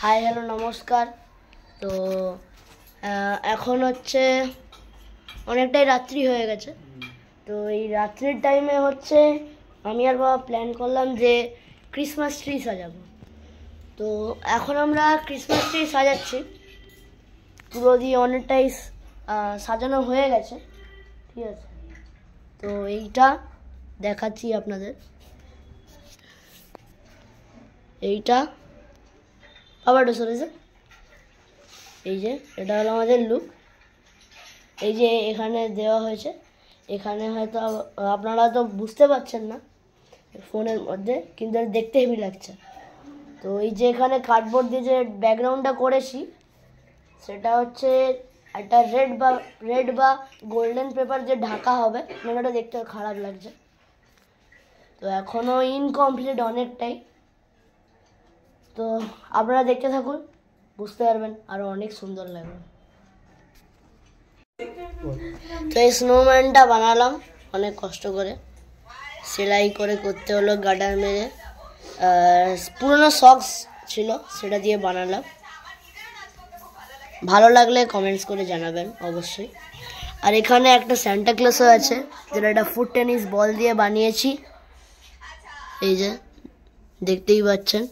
Hi hello নমস্কার। তো এখন হচ্ছে অনেকটাই রাত্রি হয়ে গেছে। তো এই রাত্রির টাইমে হচ্ছে আমি আর বাবা প্ল্যান করলাম যে ক্রিসমাস ট্রি সাজাবো। তো এখন আমরা ক্রিসমাস ট্রি সাজাচ্ছি, পুরো দিয়ে অনেকটাই সাজানো হয়ে গেছে, ঠিক আছে। তো এইটা দেখাচ্ছি আপনাদের, এইটা আবার সরেছে, এই যে এটা হলো আমাদের লুক। এই যে এখানে দেওয়া হয়েছে, এখানে হয়তো আপনারা তো বুঝতে পারছেন না ফোনের মধ্যে, কিন্তু দেখতে হেভি লাগছে। তো এই যে এখানে কার্ডবোর্ড দিয়ে যে ব্যাকগ্রাউন্ডটা করেছি, সেটা হচ্ছে একটা রেড বা গোল্ডেন পেপার যে ঢাকা হবে, ওটা দেখতে খারাপ লাগছে। তো এখনও ইনকমপ্লিট অনেকটাই। তো আপনারা দেখতে থাকুন, বুঝতে পারবেন আরও অনেক সুন্দর লাগবে। তো এই স্নোম্যানটা বানালাম অনেক কষ্ট করে, সেলাই করে করতে হলো, গার্ডার মেরে। পুরোনো সক্স ছিল সেটা দিয়ে বানালাম। ভালো লাগলে কমেন্টস করে জানাবেন অবশ্যই। আর এখানে একটা স্যান্টা ক্লসও আছে, যেটা একটা ফুট টেনিস বল দিয়ে বানিয়েছি, এই যে দেখতেই পাচ্ছেন।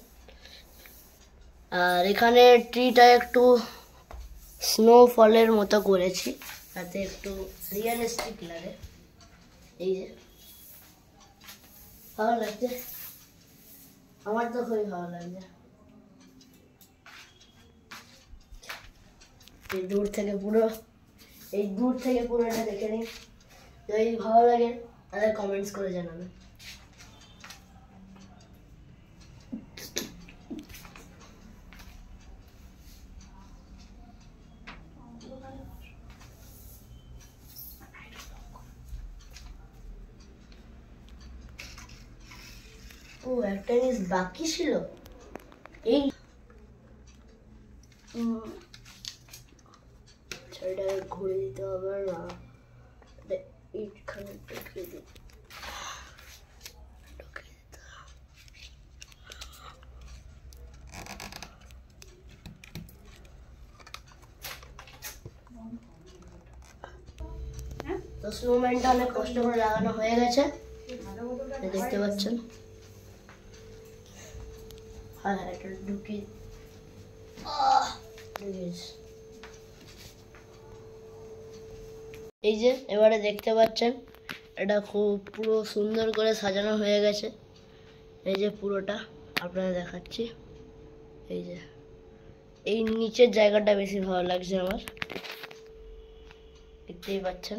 আর এখানে ট্রিটা একটু স্নোফলের মতো করেছি, তাতে একটু রিয়েলিস্টিক লাগে। এই যে ভালো লাগছে, আমার তো খুবই ভালো লাগছে। এই দূর থেকে পুরো এটা দেখে নিন। যদি ভালো লাগে তাহলে কমেন্টস করে জানাবেন। ও একটা জিনিস বাকি ছিল, এই ছড়িটা ঘুরে দিতে হবে না, এইখানে ঢুকিয়ে দিই। তো স্নোম্যানটা অনেক কষ্ট করে লাগানো হয়ে গেছে, দেখতে পাচ্ছেন। হ্যাঁ এটা ঢুকিয়ে এই যে এবারে দেখতে পাচ্ছেন, এটা খুব পুরো সুন্দর করে সাজানো হয়ে গেছে। এই যে পুরোটা আপনারা দেখাচ্ছি, এই যে এই নিচের জায়গাটা বেশি ভালো লাগছে আমার, দেখতেই পাচ্ছেন।